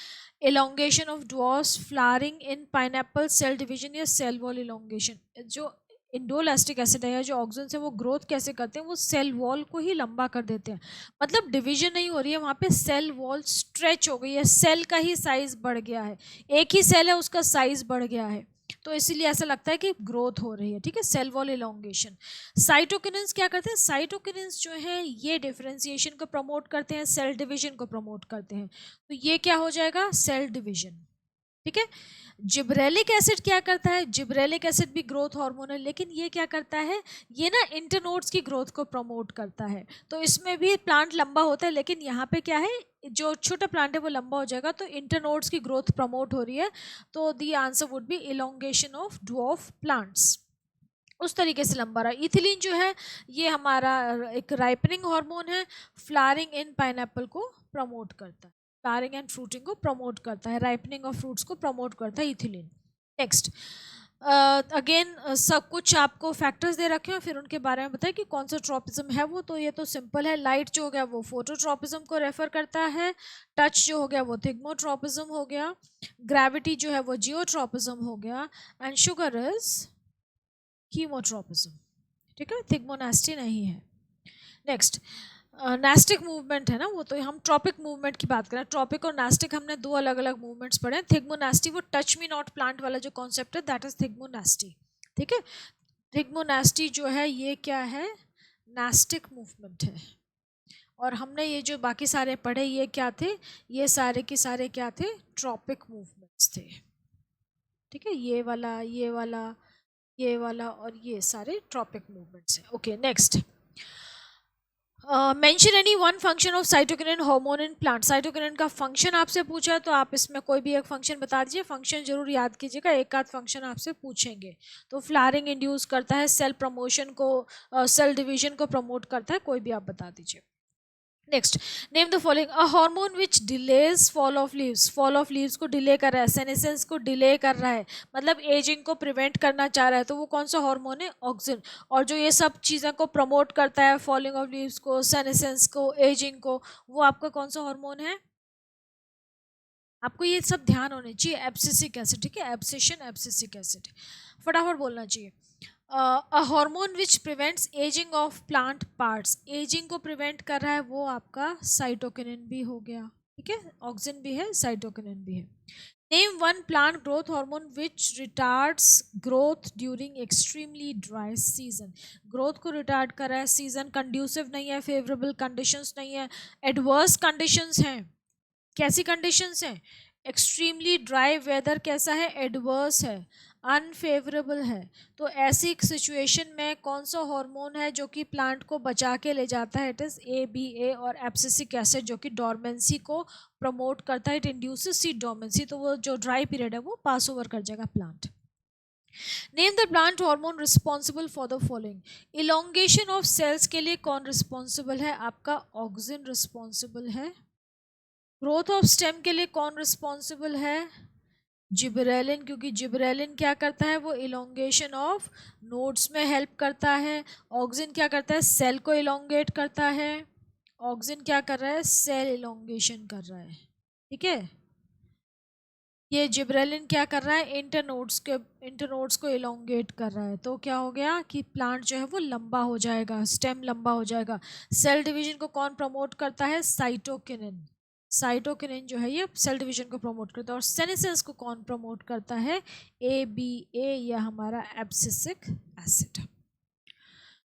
Elongation of dwarfs, flowering in pineapple, cell division या सेल वॉल इलोंगेशन। जो इंडोल एसिटिक एसिड है या जो ऑक्सिन्स है वो ग्रोथ कैसे करते हैं? वो सेल वॉल को ही लंबा कर देते हैं, मतलब डिवीजन नहीं हो रही है वहाँ पे, सेल वॉल स्ट्रेच हो गई है, सेल का ही साइज बढ़ गया है, एक ही सेल है उसका साइज बढ़ गया है, तो इसीलिए ऐसा लगता है कि ग्रोथ हो रही है। ठीक है, सेल वॉल इलोंगेशन। साइटोकिनिन्स क्या करते हैं? साइटोकिनिन्स जो है ये डिफरेंशिएशन को प्रमोट करते हैं, सेल डिवीजन को प्रमोट करते हैं, तो ये क्या हो जाएगा? Cell division. ठीक है, जिब्रेलिक एसिड क्या करता है? जिब्रेलिक एसिड भी ग्रोथ हार्मोन है, लेकिन ये क्या करता है? ये ना इंटरनोड्स की ग्रोथ को प्रमोट करता है, तो इसमें भी प्लांट लंबा होता है, लेकिन यहाँ पे क्या है, जो छोटा प्लांट है वो लंबा हो जाएगा, तो इंटरनोड्स की ग्रोथ प्रमोट हो रही है, तो the answer would be elongation of dwarf plants, उस तरीके से लंबा रहा। इथिलीन जो है ये हमारा एक राइपनिंग हार्मोन है, फ्लावरिंग इन पाइनएप्पल को प्रमोट करता है, फ्लावरिंग एंड फ्रूटिंग को प्रमोट करता है, राइपनिंग ऑफ फ्रूट्स को प्रमोट करता है इथिलीन। नेक्स्ट, अगेन सब कुछ आपको फैक्टर्स दे रखे हैं, फिर उनके बारे में बताएं कि कौन सा ट्रॉपिज्म है वो। तो ये तो सिंपल है, लाइट जो हो गया वो फोटोट्रॉपिज्म को रेफर करता है, टच जो हो गया वो थिग्मोट्रॉपिज्म हो गया, ग्रेविटी जो है वो जियोट्रॉपिज्म हो गया, एंड शुगर इज कीमोट्रॉपिज्म। ठीक है, थिग्मोनास्टी नहीं है। नेक्स्ट नास्टिक मूवमेंट है ना, वो तो हम ट्रॉपिक मूवमेंट की बात करें। ट्रॉपिक और नास्टिक हमने दो अलग अलग मूवमेंट्स पढ़े हैं। थिग्मोनास्टी वो टच मी नॉट प्लांट वाला जो कॉन्सेप्ट है, दैट इज थिग्मोनास्टी। ठीक है, थिग्मोनास्टी जो है ये क्या है, नास्टिक मूवमेंट है। और हमने ये जो बाकी सारे पढ़े ये क्या थे, ये सारे के सारे क्या थे, ट्रॉपिक मूवमेंट्स थे। ठीक है, ये वाला ये वाला ये वाला और ये सारे ट्रॉपिक मूवमेंट्स हैं। Okay, next mention any one function of cytokinin hormone in plant. Cytokinin का फंक्शन आपसे पूछा है तो आप इसमें कोई भी एक फंक्शन बता दीजिए। फंक्शन जरूर याद कीजिएगा, एक आध फंक्शन आपसे पूछेंगे। तो फ्लावरिंग इंड्यूस करता है, सेल प्रमोशन को, सेल डिवीजन को प्रमोट करता है, कोई भी आप बता दीजिए। Next, name the following a hormone which delays fall of leaves. Fall of leaves को डिले कर रहा है, सेनेसेंस को डिले कर रहा है, मतलब एजिंग को प्रिवेंट करना चाह रहा है, तो वो कौन सा हार्मोन है, ऑक्सिन। और जो ये सब चीज़ों को प्रमोट करता है, फॉलिंग ऑफ लीव्स को, सेनेसेंस को, एजिंग को, वो आपका कौन सा हार्मोन है। आपको ये सब ध्यान होने चाहिए, एब्सिसिक एसिड। ठीक है, एब्सिशन एब्सिसिक एसिड, फटाफट बोलना चाहिए। A hormone which prevents ageing of plant parts. Ageing को प्रिवेंट कर रहा है वो आपका साइटोकिनिन भी हो गया। ठीक है, ऑक्सिन भी है, साइटोकिनिन भी है। Name one plant growth hormone which retards growth during extremely dry season. Growth को रिटार्ड कर रहा है, सीजन कंड्यूसिव नहीं है, फेवरेबल कंडीशंस नहीं है, एडवर्स कंडीशंस हैं। कैसी कंडीशंस हैं, एक्सट्रीमली ड्राई वेदर कैसा है, एडवर्स है, अनफेवरेबल है। तो ऐसी सिचुएशन में कौन सा हार्मोन है जो कि प्लांट को बचा के ले जाता है, इट इज ABA और एब्सिसिक एसिड, जो कि डोरमेंसी को प्रमोट करता है, इट इंड्यूसेस सीड डोरमेंसी। तो वो जो ड्राई पीरियड है वो पास ओवर कर जाएगा plant. Name the plant hormone responsible for the following. Elongation of cells के लिए कौन रिस्पॉन्सिबल है, आपका ऑक्सिन रिस्पॉन्सिबल है। ग्रोथ ऑफ स्टेम के लिए कौन रिस्पॉन्सिबल है, जिबरेलिन, क्योंकि जिबरेलिन क्या करता है, वो इलोंगेशन ऑफ नोड्स में हेल्प करता है। ऑक्सिन क्या करता है, सेल को इलोंगेट करता है। ऑक्सिन क्या कर रहा है, सेल इलोंगेशन कर रहा है। ठीक है, ये जिब्रेलिन क्या कर रहा है, इंटरनोड्स को इलोंगेट कर रहा है। तो क्या हो गया कि प्लांट जो है वो लंबा हो जाएगा, स्टेम लंबा हो जाएगा। सेल डिवीजन को कौन प्रमोट करता है, साइटोकिनिन। साइटोकिनिन जो है ये सेल डिवीजन को प्रमोट करता है। और सेनेसेंस को कौन प्रमोट करता है, ABA या हमारा abscisic acid.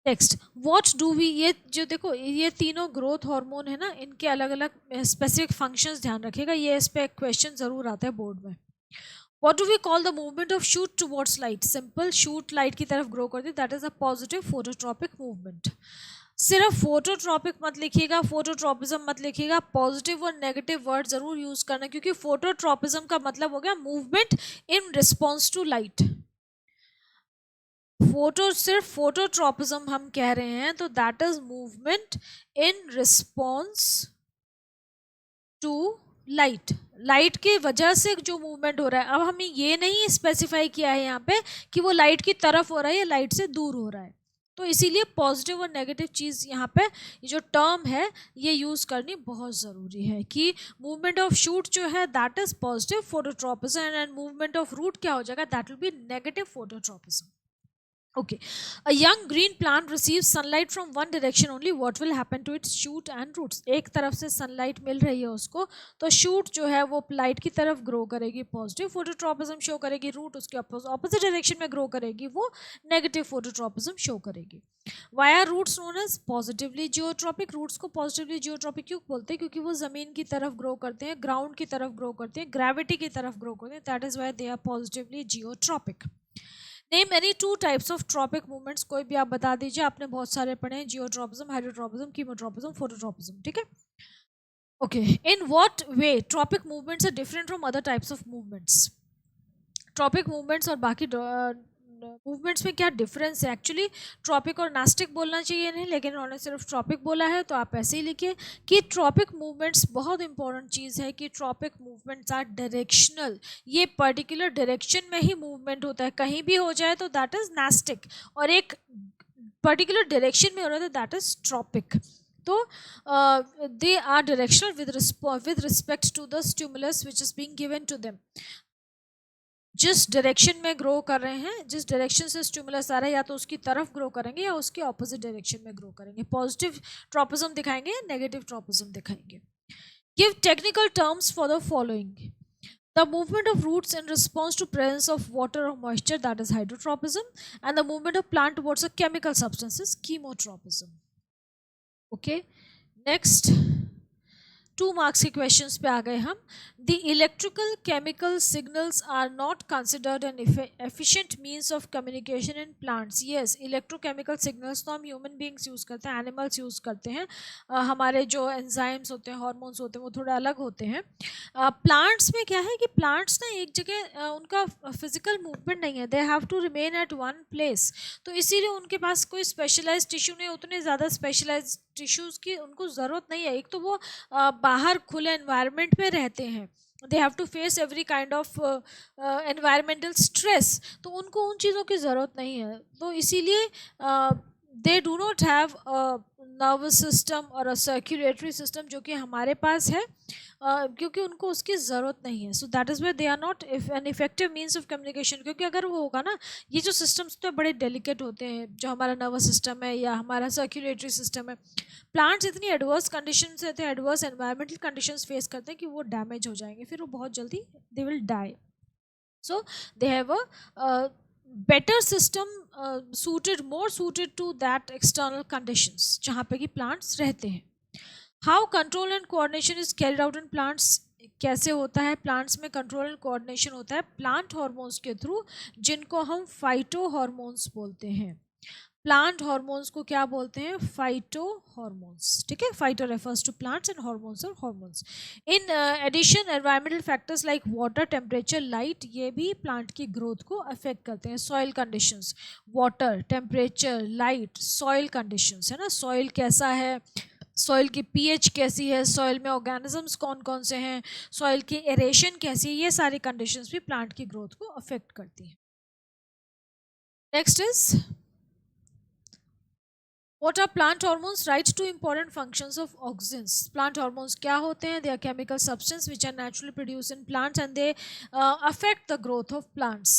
Next, what do we, ये जो देखो ये तीनों ग्रोथ हार्मोन है ना, इनके अलग अलग स्पेसिफिक फंक्शंस ध्यान रखिएगा, ये इस पे क्वेश्चन जरूर आता है बोर्ड में। What do we call the movement of shoot towards light. Simple, shoot light की तरफ ग्रो करती है, that is a positive phototropic movement. सिर्फ फोटोट्रॉपिक मत लिखिएगा, फोटोट्रॉपिज्म मत लिखिएगा, पॉजिटिव और नेगेटिव वर्ड जरूर यूज करना, क्योंकि फोटोट्रॉपिज्म का मतलब हो गया movement in response to light. सिर्फ फोटोट्रॉपिज्म हम कह रहे हैं तो that is movement in response to light. Light की वजह से जो मूवमेंट हो रहा है, अब हमें ये नहीं स्पेसिफाई किया है यहाँ पे कि वो लाइट की तरफ हो रहा है या लाइट से दूर हो रहा है। तो इसीलिए पॉजिटिव और नेगेटिव चीज़ यहाँ पे ये जो टर्म है ये यूज़ करनी बहुत ज़रूरी है कि मूवमेंट ऑफ शूट जो है that is positive phototropism and movement of root क्या हो जाएगा, that will be negative phototropism. Okay, a young green plant receives sunlight from one direction only. What will happen to its shoot and roots? एक तरफ से sunlight मिल रही है उसको, तो shoot जो है वो light की तरफ grow करेगी, positive phototropism show करेगी, root उसके opposite direction में grow करेगी, वो negative phototropism show करेगी। Why are roots known as positively geotropic? Roots को positively geotropic क्यों बोलते हैं, क्योंकि वो ज़मीन की तरफ grow करते हैं, ground की तरफ grow करते हैं, gravity की तरफ grow करते हैं, that is why they are positively geotropic. Name any two types of tropic movements, कोई भी आप बता दीजिए, आपने बहुत सारे पढ़े हैं, जियोट्रोपिज्म, हाइड्रोट्रोपिज्म, कीमोट्रोपिज्म, फोटोट्रोपिज्म। ठीक है, okay. In what way tropic movements are different from other types of movements. Tropic movements और बाकी मूवमेंट्स में क्या डिफरेंस है। एक्चुअली ट्रॉपिक और नास्टिक बोलना चाहिए नहीं, लेकिन उन्होंने सिर्फ ट्रॉपिक बोला है, तो आप ऐसे ही लिखिए कि ट्रॉपिक मूवमेंट्स बहुत इंपॉर्टेंट चीज़ है कि ट्रॉपिक मूवमेंट्स आर डायरेक्शनल। ये पर्टिकुलर डायरेक्शन में ही मूवमेंट होता है, कहीं भी हो जाए तो दैट इज नास्टिक, और एक पर्टिकुलर डायरेक्शन में हो रहा है तो दैट इज ट्रॉपिक। तो they are directional with respect to the stimulus which is being given to them. जिस डायरेक्शन में ग्रो कर रहे हैं, जिस डायरेक्शन से स्टिमुलस आ रहा है, या तो उसकी तरफ ग्रो करेंगे या उसके ऑपोजिट डायरेक्शन में ग्रो करेंगे। पॉजिटिव ट्रॉपिज्म दिखाएंगे या नेगेटिव ट्रॉपिज्म दिखाएंगे। Give technical terms for the following. The movement of roots in response to presence of water or moisture, that is hydrotropism, and the movement of plant towards a chemical substance is chemotropism. Okay, next 2 marks के questions पे आ गए हम। The electrical chemical signals are not considered an efficient means of communication in plants. Yes, electrochemical signals तो हम human beings use करते हैं, animals use करते हैं। हमारे जो enzymes होते हैं, hormones होते हैं, वो थोड़ा अलग होते हैं। प्लांट्स में क्या है कि प्लांट्स ना एक जगह उनका फिजिकल मूवमेंट नहीं है, they have to remain at one place. तो इसीलिए उनके पास कोई स्पेशलाइज्ड टिश्यू नहीं, उतने ज़्यादा स्पेशलाइज्ड टिश्यूज़ की उनको ज़रूरत नहीं है। एक तो वो बाहर खुले एनवायरनमेंट में रहते हैं, they have to face every kind of environmental stress, तो उनको उन चीज़ों की ज़रूरत नहीं है। तो इसीलिए they do not have nervous system और अ सर्कुलेटरी सिस्टम जो कि हमारे पास है, क्योंकि उनको उसकी ज़रूरत नहीं है। So that is way they are not an effective means of communication. क्योंकि अगर वो होगा ना, ये जो सिस्टम्स तो बड़े डेलिकेट होते हैं, जो हमारा नर्वस सिस्टम है या हमारा सर्कुलेटरी सिस्टम है, प्लांट्स इतनी एडवर्स कंडीशन से, एडवर्स एनवायरमेंटल कंडीशंस फेस करते हैं कि वो डैमेज हो जाएंगे, फिर वो बहुत जल्दी they will die. So they have a better system more suited to that external conditions जहाँ पे कि plants रहते हैं। How control and coordination is carried out in plants? कैसे होता है प्लांट्स में कंट्रोल एंड कोऑर्डिनेशन होता है प्लांट हार्मोन्स के थ्रू, जिनको हम फाइटो हार्मोन्स बोलते हैं। प्लांट हार्मोन्स को क्या बोलते हैं? Phyto hormones. ठीक है, phyto refers to plants and hormones और hormones. In addition environmental factors like water, temperature, light, ये भी प्लांट की ग्रोथ को अफेक्ट करते हैं। Soil conditions, water, temperature, light, soil conditions है ना, सॉइल कैसा है, सॉइल की पीएच कैसी है, सॉइल में ऑर्गेनिजम्स कौन कौन से हैं, सॉइल की एरेशन कैसी है, ये सारी कंडीशंस भी प्लांट की ग्रोथ को अफेक्ट करती हैं। Next is What are plant hormones? Right, two important functions of auxins. Plant hormones क्या होते हैं? They are chemical substances which are naturally produced in plants and they affect the growth of plants.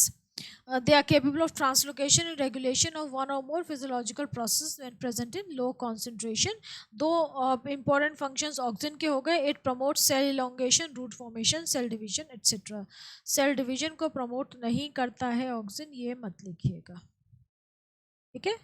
They are capable of translocation and regulation of one or more physiological processes when present in low concentration. दो important functions auxin के हो गए। It promotes cell elongation, root formation, cell division, etc. Cell division को promote नहीं करता है auxin, ये मत लिखिएगा, ठीक है।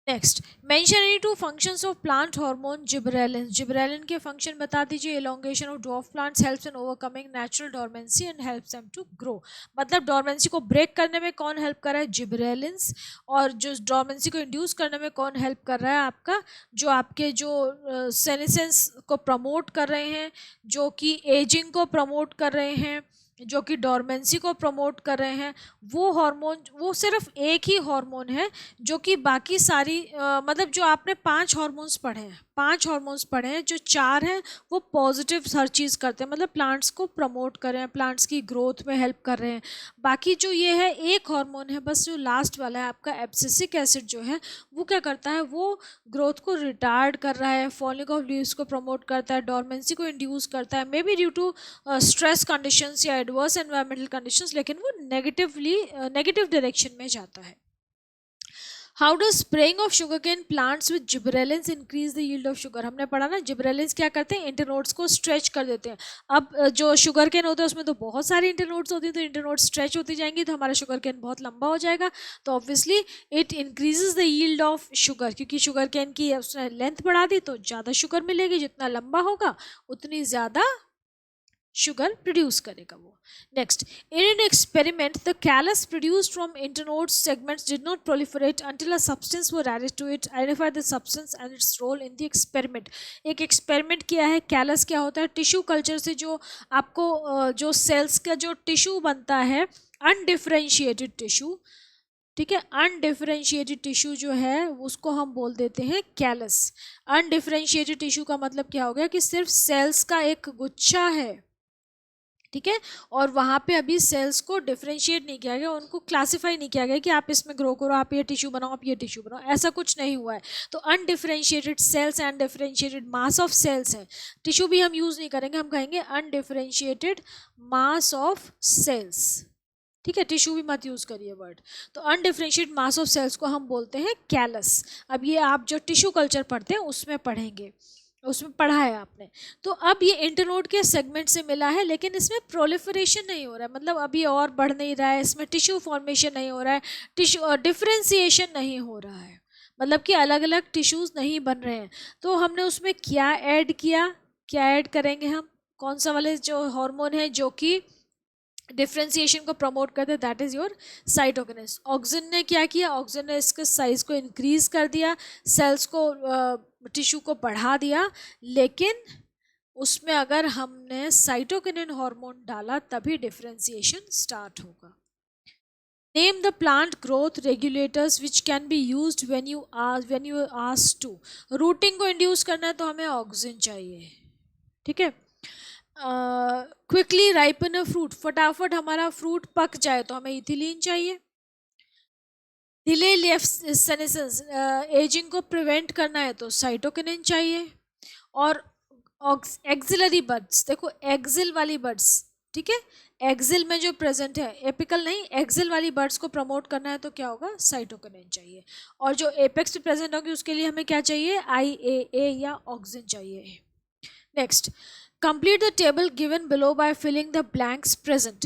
Next, mention any two functions of plant hormone gibberellin. Gibberellin के फंक्शन बता दीजिए। Elongation of dwarf plants helps in overcoming natural dormancy and helps them to grow. मतलब डोरमेंसी को ब्रेक करने में कौन हेल्प कर रहा है? जिबरेलिन्स। और जो डोरमेंसी को इंड्यूस करने में कौन हेल्प कर रहा है? आपका जो आपके जो सेनेसेंस को प्रमोट कर रहे हैं, जो कि एजिंग को प्रमोट कर रहे हैं, जो कि डोरमेंसी को प्रमोट कर रहे हैं, वो हार्मोन, वो सिर्फ एक ही हार्मोन है जो कि बाकी सारी मतलब जो आपने 5 हार्मोन्स पढ़े हैं, 5 हार्मोन्स पढ़े हैं, जो 4 हैं वो पॉजिटिव हर चीज़ करते हैं, मतलब प्लांट्स को प्रमोट कर रहे हैं, प्लांट्स की ग्रोथ में हेल्प कर रहे हैं। बाकी जो ये है एक हार्मोन है बस, जो लास्ट वाला है आपका एब्सिसिक एसिड जो है, वो क्या करता है? वो ग्रोथ को रिटार्ड कर रहा है, फॉलिंग ऑफ लीव्स को प्रमोट करता है, डोरमेंसी को इंड्यूस करता है, may be due to stress conditions या एडवर्स एनवायरमेंटल कंडीशंस, लेकिन वो नेगेटिव डायरेक्शन में जाता है। How does spraying of sugarcane plants with gibberellins increase the yield of sugar? हमने पढ़ा ना, जिबरेलिन्स क्या करते हैं? इंटरनोड्स को स्ट्रेच कर देते हैं। अब जो शुगर केन होता है उसमें तो बहुत सारी इंटरनोड्स होती है, तो इंटरनोड्स स्ट्रेच होती जाएंगी तो हमारा शुगर केन बहुत लंबा हो जाएगा, तो obviously it increases the yield of sugar, क्योंकि शुगर केन की उसने लेंथ बढ़ा दी तो ज़्यादा शुगर मिलेगी, जितना लंबा होगा उतनी ज़्यादा शुगर प्रोड्यूस करेगा वो। Next, in an experiment the callus produced from internodes segments did not proliferate until a substance were added to it, identify the substance and its role in the experiment. एक experiment किया है। Callus क्या होता है? Tissue culture से जो आपको जो सेल्स का जो टिश्यू बनता है, अनडिफरेंशिएटेड टिश्यू, ठीक है, अनडिफरेंशिएटेड टिश्यू जो है उसको हम बोल देते हैं कैलस। अनडिफरेंशिएटेड टिश्यू का मतलब क्या हो गया कि सिर्फ सेल्स का एक गुच्छा है, ठीक है, और वहाँ पे अभी सेल्स को डिफरेंशिएट नहीं किया गया, उनको क्लासिफाई नहीं किया गया कि आप इसमें ग्रो करो, आप ये टिश्यू बनाओ, आप ये टिश्यू बनाओ, ऐसा कुछ नहीं हुआ है। तो undifferentiated cells and differentiated mass of cells है। टिश्यू भी हम यूज़ नहीं करेंगे, हम कहेंगे अनडिफरेंशिएटेड मास ऑफ सेल्स, ठीक है, टिश्यू भी मत यूज़ करिए वर्ड। तो अनडिफरेंशिएटेड मास ऑफ सेल्स को हम बोलते हैं कैलस। अब ये आप जो टिश्यू कल्चर पढ़ते हैं उसमें पढ़ेंगे, उसमें पढ़ा है आपने। तो अब ये इंटरनोड के सेगमेंट से मिला है, लेकिन इसमें प्रोलिफरेशन नहीं हो रहा है, मतलब अभी और बढ़ नहीं रहा है, इसमें टिश्यू फॉर्मेशन नहीं हो रहा है, टिश्यू डिफरेंशिएशन नहीं हो रहा है, मतलब कि अलग अलग टिश्यूज़ नहीं बन रहे हैं। तो हमने उसमें क्या ऐड किया? क्या ऐड करेंगे हम? कौन सा वाले जो हार्मोन है जो कि डिफ्रेंसिएशन को प्रमोट करते हैं, that is your cytokinesis. Auxin ने क्या किया? ऑक्सिन ने इसके साइज को इंक्रीज कर दिया, सेल्स को टिश्यू को बढ़ा दिया, लेकिन उसमें अगर हमने साइटोकिनिन हार्मोन डाला तभी डिफ्रेंसिएशन स्टार्ट होगा। Name the plant growth regulators which can be used when you asked to. Rooting को इंड्यूस करना है तो हमें ऑक्सिन चाहिए, ठीक है। क्विकली राइपन अ फ्रूट, फटाफट हमारा फ्रूट पक जाए तो हमें इथिलीन चाहिए। डिले लेफ्टसेनेसेंस, एजिंग को प्रिवेंट करना है तो साइटोकिनिन चाहिए। और एक्सिलरी बड्स, देखो एक्सिल वाली बड्स, ठीक है, एक्सिल में जो प्रेजेंट है, एपिकल नहीं, एक्सिल वाली बड्स को प्रमोट करना है तो क्या होगा? साइटोकिनिन चाहिए। और जो एपेक्स में प्रेजेंट होगी उसके लिए हमें क्या चाहिए? IAA या ऑक्सिन चाहिए। Next, complete the table given below by filling the blanks present.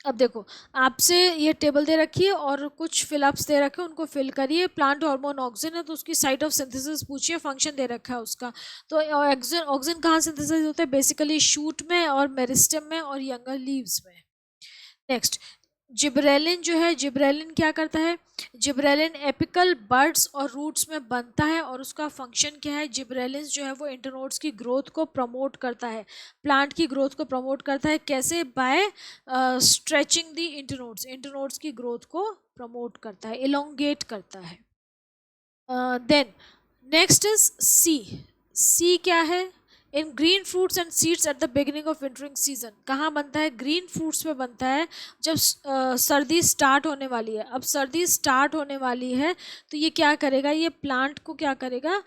अब देखो, आपसे ये टेबल दे रखी है और कुछ फिलअप्स दे रखे हैं, उनको फिल करिए। प्लांट हार्मोन ऑक्सिन है तो उसकी साइट ऑफ सिंथेसिस पूछिए, फंक्शन दे रखा है उसका। तो ऑक्सिन कहाँ सिंथेसाइज होता है? बेसिकली शूट में और मेरिस्टेम में और यंगर लीव्स में। नेक्स्ट, जिब्रेलिन जो है, जिब्रेलिन क्या करता है? जिब्रेलिन एपिकल बड्स और रूट्स में बनता है और उसका फंक्शन क्या है? जिब्रेलिन जो है वो इंटरनोड्स की ग्रोथ को प्रमोट करता है, प्लांट की ग्रोथ को प्रमोट करता है। कैसे? By stretching the internodes, internodes की ग्रोथ को प्रमोट करता है, इलोंगेट करता है। Then next is C. C क्या है? In green fruits and seeds at the beginning of wintering season. कहाँ बनता है? ग्रीन फ्रूट्स में बनता है जब सर्दी स्टार्ट होने वाली है। अब सर्दी स्टार्ट होने वाली है तो ये क्या करेगा? ये प्लांट को क्या करेगा?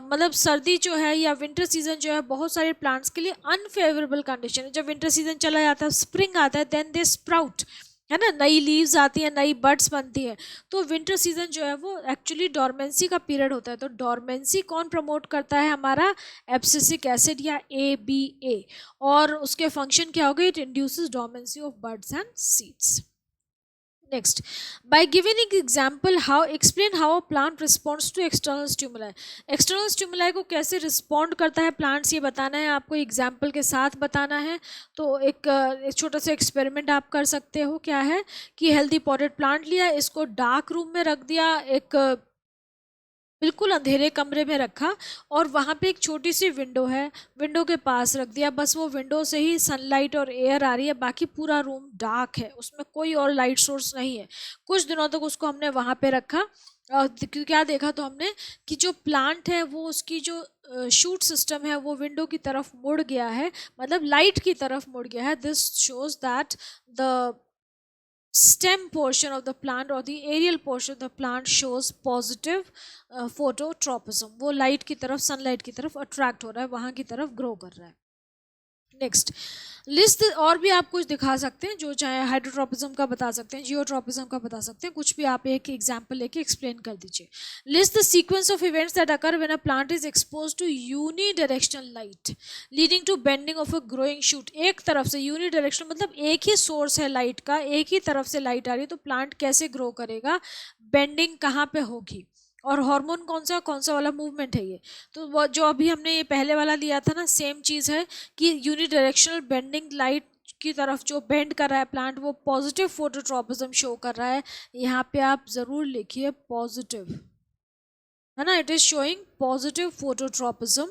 मतलब सर्दी जो है या विंटर सीजन जो है बहुत सारे प्लांट्स के लिए अनफेवरेबल कंडीशन है। जब विंटर सीजन चला जाता है, स्प्रिंग आता है, देन दे स्प्राउट, है ना, नई लीव्स आती हैं, नई बड्स बनती है। तो विंटर सीजन जो है वो एक्चुअली डॉर्मेंसी का पीरियड होता है। तो डॉर्मेंसी कौन प्रमोट करता है? हमारा एब्सिसिक एसिड या ABA। और उसके फंक्शन क्या हो गए? It induces dormancy of buds and seeds. Next, by giving an example, how explain how a plant responds to external stimuli। External stimuli को कैसे रिस्पॉन्ड करता है प्लांट्स, ये बताना है आपको, एग्जाम्पल के साथ बताना है। तो एक छोटा सा एक्सपेरिमेंट आप कर सकते हो। क्या है कि हेल्दी पॉटेड प्लांट लिया, इसको डार्क रूम में रख दिया, एक बिल्कुल अंधेरे कमरे में रखा, और वहाँ पे एक छोटी सी विंडो है, विंडो के पास रख दिया। बस वो विंडो से ही सनलाइट और एयर आ रही है, बाकी पूरा रूम डार्क है, उसमें कोई और लाइट सोर्स नहीं है। कुछ दिनों तक उसको हमने वहाँ पे रखा। क्या देखा तो हमने कि जो प्लांट है वो उसकी जो शूट सिस्टम है वो विंडो की तरफ मुड़ गया है, मतलब लाइट की तरफ मुड़ गया है। This shows that the stem portion of the plant or the aerial portion of the plant shows positive phototropism। वो लाइट की तरफ, सनलाइट की तरफ अट्रैक्ट हो रहा है, वहाँ की तरफ ग्रो कर रहा है। नेक्स्ट, लिस्ट और भी आप कुछ दिखा सकते हैं, जो चाहे हाइड्रोट्रोपिज्म का बता सकते हैं, जियोट्रोपिज्म का बता सकते हैं, कुछ भी आप एक एग्जांपल लेके एक्सप्लेन कर दीजिए। List the sequence of events that occur when a plant is exposed to unidirectional light leading to bending of a growing shoot. एक तरफ से यूनिडायरेक्शनल मतलब एक ही सोर्स है लाइट का, एक ही तरफ से लाइट आ रही है, तो प्लांट कैसे ग्रो करेगा? बेंडिंग कहाँ पे होगी? और हार्मोन कौन सा वाला मूवमेंट है ये? तो वो जो अभी हमने ये पहले वाला लिया था ना, सेम चीज़ है कि यूनिडायरेक्शनल बेंडिंग लाइट की तरफ जो बेंड कर रहा है प्लांट, वो पॉजिटिव फोटोट्रोपिज्म शो कर रहा है। यहाँ पे आप ज़रूर लिखिए पॉजिटिव, है ना, it is showing positive phototropism.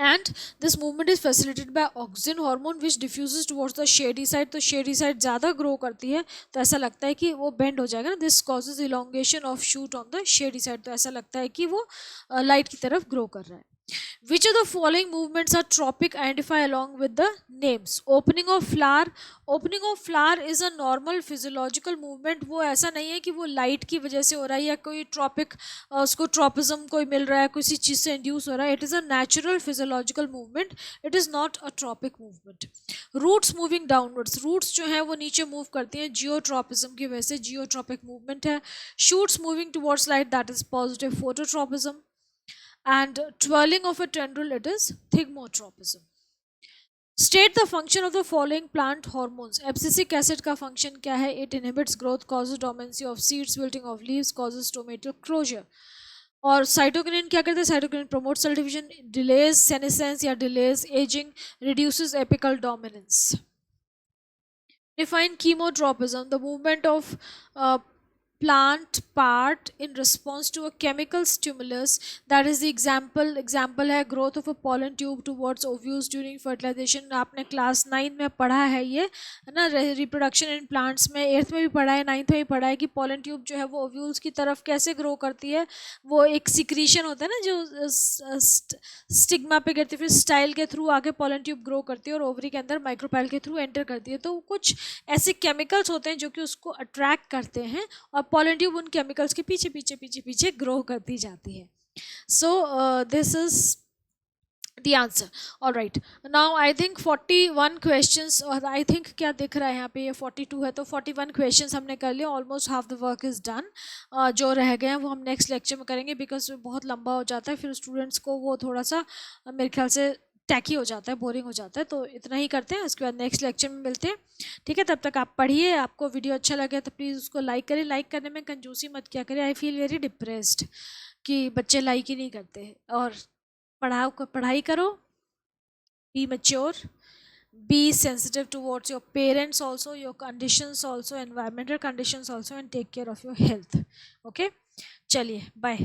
and this movement is facilitated by oxygen hormone which diffuses towards the shady side। तो shady side ज़्यादा ग्रो करती है तो ऐसा लगता है कि वो बेंड हो जाएगा ना, this causes elongation of shoot on the shady side. तो ऐसा लगता है कि वो लाइट की तरफ ग्रो कर रहा है। Which of the following movements are tropic? Identify along with the names. Opening of flower, opening of flower is a normal physiological movement। वो ऐसा नहीं है कि वो लाइट की वजह से हो रहा है या कोई ट्रॉपिक उसको ट्रॉपिज्म कोई मिल रहा है, किसी चीज़ से इंड्यूस हो रहा है। It is a natural physiological movement, it is not a tropic movement. Roots moving downwards, roots जो है वो नीचे मूव करती हैं जियोट्रॉपिज्म की वजह से, जियोट्रॉपिक मूवमेंट है। Shoots moving towards light, that is positive phototropism. and twirling of a tendril, it is thigmotropism। State the function of the following plant hormones। Abscisic acid का फंक्शन क्या है? It inhibits growth, causes dormancy of seeds, wilting of leaves, causes stomata closure. और cytokinin क्या करते हैं? Cytokinin promote cell division, delays senescence या delays ageing, reduces apical dominance. Define chemotropism, the movement of plant part in response to a chemical stimulus, that is the example है growth of a pollen tube towards ovules during fertilization। आपने class 9 में पढ़ा है ये, है ना, reproduction in plants में 8th में भी पढ़ा है, 9th में भी पढ़ा है कि पोलन ट्यूब जो है वो ओव्यूल्स की तरफ कैसे ग्रो करती है। वो एक सिक्रीशन होता है ना जो स्टिग्मा पे गिरती है, फिर स्टाइल के थ्रू आगे पोलन ट्यूब ग्रो करती है और ओवरी के अंदर माइक्रोपाइल के थ्रू एंटर करती है। तो कुछ ऐसे केमिकल्स होते हैं जो कि उसको अट्रैक्ट करते हैं और पोलन ट्यूब उन केमिकल्स के पीछे पीछे पीछे पीछे ग्रो करती जाती है। So this is the answer। all right, now I think 41 questions, और I think क्या दिख रहा है यहाँ पे, ये 42 है, तो 41 questions हमने कर लिया, almost half the work is done. जो रह गए हैं वो हम नेक्स्ट लेक्चर में करेंगे, बिकॉज बहुत लंबा हो जाता है, फिर स्टूडेंट्स को वो थोड़ा सा मेरे ख्याल से टैकी हो जाता है, बोरिंग हो जाता है। तो इतना ही करते हैं, उसके बाद नेक्स्ट लेक्चर में मिलते हैं, ठीक है? तब तक आप पढ़िए। आपको वीडियो अच्छा लगे तो प्लीज़ उसको लाइक करें, लाइक करने में कंजूसी मत किया करें। आई फील वेरी डिप्रेस्ड कि बच्चे लाइक ही नहीं करते। और पढ़ाई करो, be mature, be sensitive towards your parents also, your conditions also, environmental conditions also, and take care of your health। okay, चलिए, bye।